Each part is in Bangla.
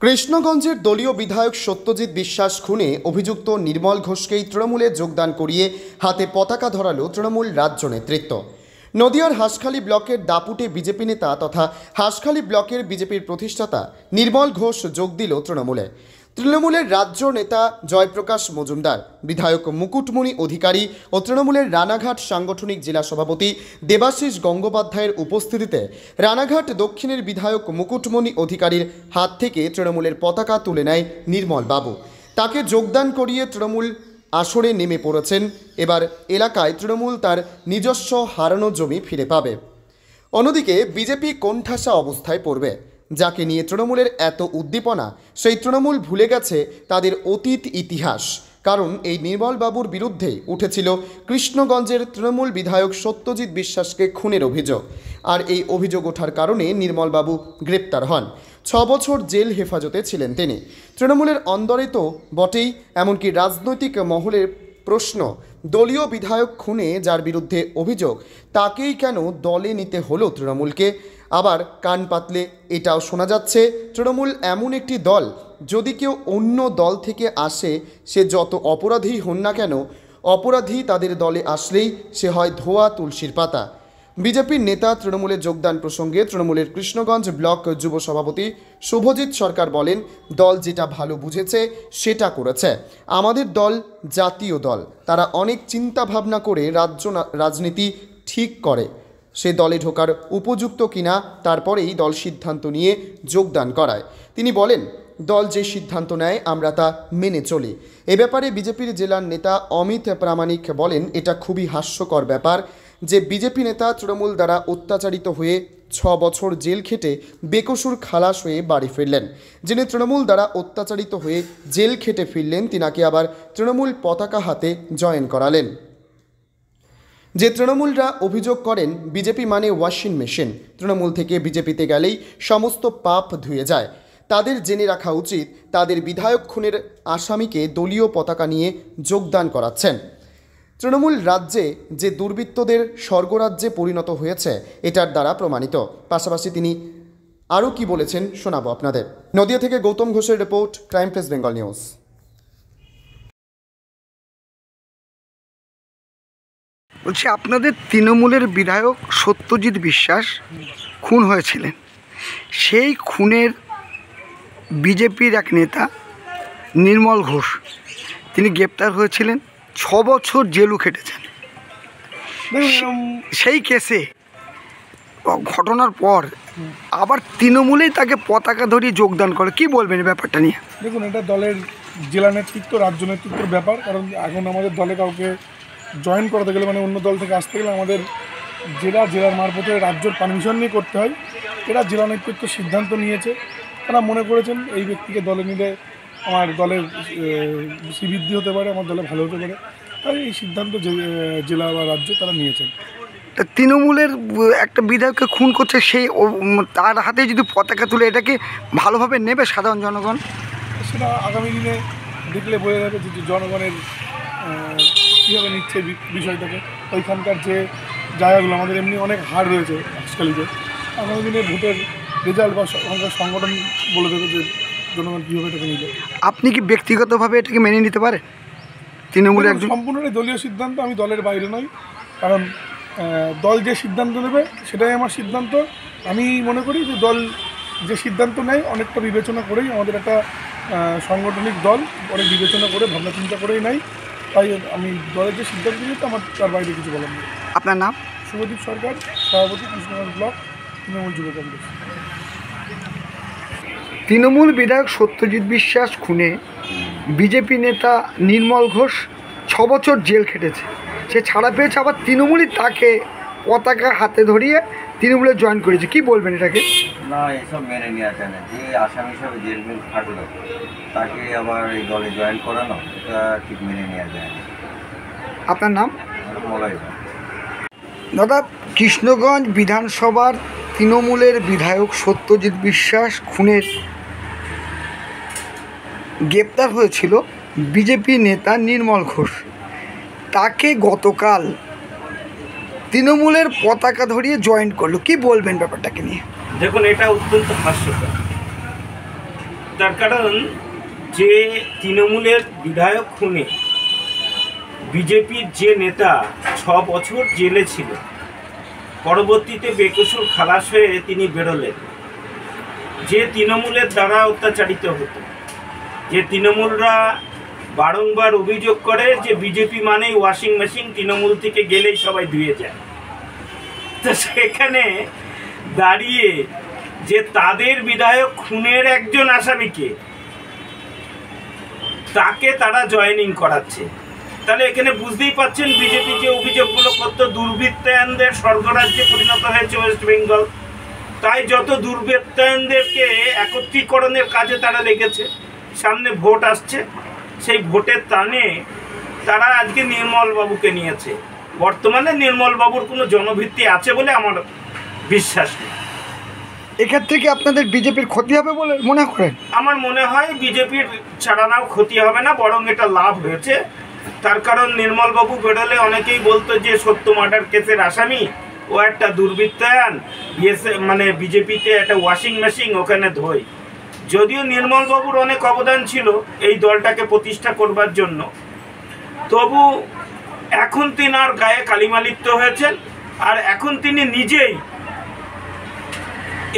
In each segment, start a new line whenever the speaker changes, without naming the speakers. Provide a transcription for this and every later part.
কৃষ্ণগঞ্জের দলীয় বিধায়ক সত্যজিৎ বিশ্বাস খুনে অভিযুক্ত নির্মল ঘোষকেই তৃণমূলে যোগদান করিয়ে হাতে পতাকা ধরালো তৃণমূল রাজ্য নেতৃত্ব। নদিয়ার হাঁসখালি ব্লকের দাপুটে বিজেপি নেতা তথা হাঁসখালি ব্লকের বিজেপির প্রতিষ্ঠাতা নির্মল ঘোষ যোগ দিল তৃণমূলে। তৃণমূলের রাজ্য নেতা জয়প্রকাশ মজুমদার, বিধায়ক মুকুটমণি অধিকারী ও তৃণমূলের রানাঘাট সাংগঠনিক জেলা সভাপতি দেবাশিস গঙ্গোপাধ্যায়ের উপস্থিতিতে রানাঘাট দক্ষিণের বিধায়ক মুকুটমণি অধিকারীর হাত থেকে তৃণমূলের পতাকা তুলে নেয় নির্মল বাবু। তাকে যোগদান করিয়ে তৃণমূল আসরে নেমে পড়েছেন। এবার এলাকায় তৃণমূল তার নিজস্ব হারানো জমি ফিরে পাবে। অন্যদিকে বিজেপি কোণঠাসা অবস্থায় পড়বে। যাকে নিয়ে তৃণমূলের এত উদ্দীপনা, সেই তৃণমূল ভুলে গেছে তাদের অতীত ইতিহাস। কারণ এই নির্মলবাবুর বিরুদ্ধেই উঠেছিল কৃষ্ণগঞ্জের তৃণমূল বিধায়ক সত্যজিৎ বিশ্বাসকে খুনের অভিযোগ। আর এই অভিযোগ ওঠার কারণে নির্মলবাবু গ্রেপ্তার হন। 6 বছর জেল হেফাজতে ছিলেন তিনি। তৃণমূলের অন্দরে তো বটেই, এমনকি রাজনৈতিক মহলের প্রশ্ন, দলীয় বিধায়ক খুনে যার বিরুদ্ধে অভিযোগ তাকেই কেন দলে নিতে হলো তৃণমূলকে। আবার কান পাতলে এটাও শোনা যাচ্ছে, তৃণমূল এমন একটি দল, যদি কেউ অন্য দল থেকে আসে, সে যত অপরাধী হন না কেন, অপরাধী তাদের দলে আসলেই সে হয় ধোয়া তুলসীর পাতা। বিজেপির নেতা তৃণমূলে যোগদান প্রসঙ্গে তৃণমূলের কৃষ্ণগঞ্জ ব্লক যুব সভাপতি শুভজিৎ সরকার বলেন, দল যেটা ভালো বুঝেছে সেটা করেছে। আমাদের দল জাতীয় দল, তারা অনেক চিন্তা ভাবনা করে রাজনীতি ঠিক করে সে দলে ঢোকার উপযুক্ত কিনা, তারপরেই দল সিদ্ধান্ত নিয়ে যোগদান করায়। তিনি বলেন, দল যে সিদ্ধান্ত নেয় আমরা তা মেনে চলি। এ ব্যাপারে বিজেপির জেলার নেতা অমিত প্রামাণিক বলেন, এটা খুবই হাস্যকর ব্যাপার যে বিজেপি নেতা তৃণমূল দ্বারা অত্যাচারিত হয়ে 6 বছর জেল খেটে বেকসুর খালাস হয়ে বাড়ি ফিরলেন। যিনি তৃণমূল দ্বারা অত্যাচারিত হয়ে জেল খেটে ফিরলেন, তিনাকে আবার তৃণমূল পতাকা হাতে জয়েন করালেন। যে তৃণমূলরা অভিযোগ করেন বিজেপি মানে ওয়াশিং মেশিন, তৃণমূল থেকে বিজেপিতে গেলেই সমস্ত পাপ ধুয়ে যায়, তাদের জেনে রাখা উচিত তাদের বিধায়ক খুনের আসামিকে দলীয় পতাকা নিয়ে যোগদান করাচ্ছেন। তৃণমূল রাজ্যে যে দুর্বৃত্তদের স্বর্গরাজ্যে পরিণত হয়েছে এটার দ্বারা প্রমাণিত। পাশাপাশি তিনি আরও কি বলেছেন শোনাবো আপনাদের। নদিয়া থেকে গৌতম ঘোষের report, crime press Bengal news.
বলছি, আপনাদের তৃণমূলের বিধায়ক সত্যজিৎ বিশ্বাস খুন হয়েছিলেন, সেই খুনের বিজেপির এক নেতা নির্মল ঘোষ তিনি গ্রেপ্তার হয়েছিলেন, 6 বছর জেলও খেটেছেন। সেই কেসে ঘটনার পর আবার তৃণমূলেই তাকে পতাকা ধরিয়ে যোগদান করে, কি বলবেন এই ব্যাপারটা নিয়ে?
দেখুন, এটা দলের জেলা নেতৃত্ব, রাজ্য নেতৃত্বের ব্যাপার। কারণ এখন আমাদের দলে কাউকে জয়েন করাতে গেলে, মানে অন্য দল থেকে আসতে গেলে আমাদের জেলার মারফতে রাজ্যের পারমিশন নিয়ে করতে হয়। এরা জেলা নেতৃত্ব সিদ্ধান্ত নিয়েছে, তারা মনে করেছেন এই ব্যক্তিকে দলে নিলে আমার দলের শ্রীবৃদ্ধি হতে পারে, আমার দলে ভালো হতে পারে, তাই এই সিদ্ধান্ত জেলা বা রাজ্য তারা নিয়েছেন।
তৃণমূলের একটা বিধায়ককে খুন করছে, সেই তার হাতে যদি পতাকা তুলে, এটাকে ভালোভাবে নেবে সাধারণ জনগণ?
সেটা আগামী দিনে দেখলে বোঝা যাবে যে জনগণের কীভাবে নিচ্ছে বিষয়টাকে। ওইখানকার যে জায়গাগুলো আমাদের এমনি অনেক হার রয়েছে হাসখালিতে, আগামী দিনে ভোটের রেজাল্ট বা ওখানকার সংগঠন বলে দেবে যে জনগণ কীভাবে এটাকে নিবে।
আপনি কি ব্যক্তিগতভাবে এটাকে মেনে নিতে পারে? তৃণমূলের একজন
সম্পূর্ণটাই দলীয় সিদ্ধান্ত, আমি দলের বাইরে নই। কারণ দল যে সিদ্ধান্ত নেবে সেটাই আমার সিদ্ধান্ত। আমি মনে করি যে দল যে সিদ্ধান্ত নেয় অনেকটা বিবেচনা করেই, আমাদের একটা সাংগঠনিক দল অনেক বিবেচনা করে ভাবনা চিন্তা করেই নেয়। তাই আমি দলের যে সিদ্ধান্ত নিই আমার তার বাইরে কিছু বলার নেই।
আপনার নাম?
শুভদীপ সরকার, সভাপতি, কৃষ্ণগঞ্জ ব্লক তৃণমূল যুব কংগ্রেস।
তৃণমূল বিধায়ক সত্যজিৎ বিশ্বাস খুনে বিজেপি নেতা নির্মল ঘোষ 6 বছর জেল খেটেছে, সে ছাড়া পেয়েছে, আবার তৃণমূলই তাকে পতাকা হাতে ধরিয়ে তৃণমূলে জয়েন করেছে, কি বলবেন এটাকে?
না, এসব মেনে নেওয়া যায় না। যে আসামি হিসাবে জেল থাকলো তাকে আবার এই দলে জয়েন করানো, এটা ঠিক মেনে নেওয়া যায় না।
আপনার নাম?
মলাই।
দাদা, কৃষ্ণগঞ্জ বিধানসভার তৃণমূলের বিধায়ক সত্যজিৎ বিশ্বাস খুনের গ্রেপ্তার হয়েছিল বিজেপি নেতা নির্মল ঘোষ, তাকে গতকাল তৃণমূলের পতাকা ধরিয়ে জয়েন করলো, কি বলবেন ব্যাপারটাকে নিয়ে?
দেখুন, এটা অত্যন্ত হাস্যকর। তার কারণ যে তৃণমূলের বিধায়ক খুনে বিজেপির যে নেতা 6 বছর জেলে ছিল, পরবর্তীতে বেকসুর খালাস হয়ে তিনি বেরোলেন, যে তৃণমূলের দ্বারা অত্যাচারিত হতো, যে তৃণমূলরা বারংবার অভিযোগ করে যে বিজেপি মানেই ওয়াশিং মেশিন, তৃণমূল থেকে গেলেই সবাই ধুয়ে যায়। তো সেখানে দাঁড়িয়ে যে তাদের বিধায়ক খুনের একজন আসামিকে তাকে তারা জয়েনিং করাচ্ছে, তাহলে এখানে বুঝতেই পাচ্ছেন বিজেপি যে অভিযোগগুলো করতো দুর্বৃত্তায়নদের স্বর্গরাজ্যে পরিণত হয়েছে ওয়েস্ট বেঙ্গল। তাই যত দুর্বৃত্তায়নদেরকে একত্রীকরণের কাজে তারা লেগেছে। সামনে ভোট আসছে, সেই ভোটের টানে তারা আজকে নির্মল বাবুকে নিয়েছে। বর্তমানে নির্মল বাবুর কোনো জনভিত্তি আছে বলে আমার বিশ্বাস নেই।
এক্ষেত্রে কি আপনাদের বিজেপির ক্ষতি হবে বলে মনে করেন?
আমার মনে হয় বিজেপির ছাড়ানাও ক্ষতি হবে না, বরং এটা লাভ হয়েছে। তার কারণ নির্মল বাবু বেরোলে অনেকেই বলতো যে সত্য মার্ডার কেসের আসামি, ও একটা দুর্বৃত্তায়ন, মানে বিজেপিতে একটা ওয়াশিং মেশিন, ওখানে ধোয়। যদিও নির্মল বাবুর অনেক অবদান ছিল এই দলটাকে প্রতিষ্ঠা করবার জন্য, তবু এখন তিনার গায়ে কালিমা লিপ্ত হয়েছেন, আর এখন তিনি নিজেই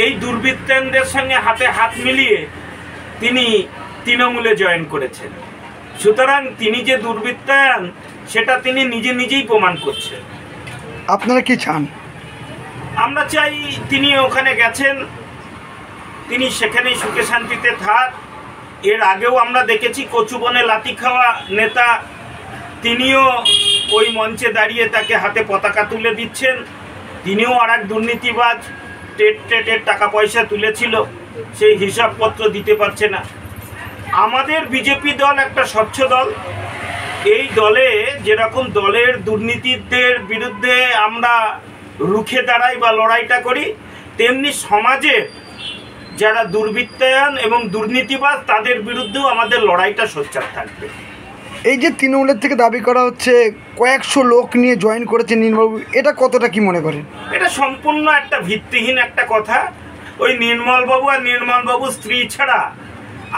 এই দুর্বৃত্তায়নদের সঙ্গে হাতে হাত মিলিয়ে তিনি তৃণমূলে জয়েন করেছেন। সুতরাং তিনি যে দুর্বৃত্তায়ন সেটা তিনি নিজেই প্রমাণ করছেন।
আপনারা কি চান?
আমরা চাই তিনি ওখানে গেছেন, তিনি সেখানেই সুখে শান্তিতে থাক। এর আগেও আমরা দেখেছি কচুবনে লাথি খাওয়া নেতা, তিনিও ওই মঞ্চে দাঁড়িয়ে তাকে হাতে পতাকা তুলে দিচ্ছেন। তিনিও আর এক দুর্নীতিবাজ, টেটের টাকা পয়সা তুলেছিল, সেই হিসাবপত্র দিতে পারছে না। আমাদের বিজেপি দল একটা স্বচ্ছ দল। এই দলে যেরকম দলের দুর্নীতিদের বিরুদ্ধে আমরা রুখে দাঁড়াই বা লড়াইটা করি, তেমনি সমাজের যারা দুর্বৃত্তায়ন এবং দুর্নীতিবাজ তাদের বিরুদ্ধেও আমাদের লড়াইটা সোচ্চার থাকবে।
এই যে তৃণমূলের থেকে দাবি করা হচ্ছে কয়েকশো লোক নিয়ে জয়েন করেছে নির্মলবাবু, এটা কতটা কি মনে করেন?
এটা সম্পূর্ণ একটা ভিত্তিহীন একটা কথা। ওই নির্মলবাবু আর নির্মলবাবুর স্ত্রী ছাড়া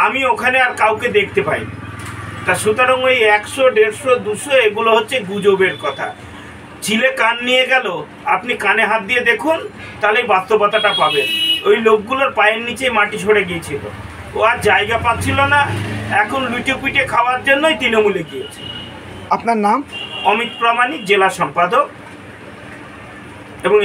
আমি ওখানে আর কাউকে দেখতে পাই। তা সুতরাং ওই 100, 150, 200 এগুলো হচ্ছে গুজবের কথা। চিলে কান নিয়ে গেল, আপনি কানে হাত দিয়ে দেখুন, তাহলেই বাস্তবতাটা পাবেন। ওই লোকগুলোর পায়ের নিচে মাটি সরে গিয়েছিল, ও আর জায়গা পাচ্ছিল না, এখন লুটে পুটে খাওয়ার জন্যই তৃণমূলে গিয়েছে।
আপনার নাম?
অমিত প্রামাণিক, জেলা সম্পাদক। এবং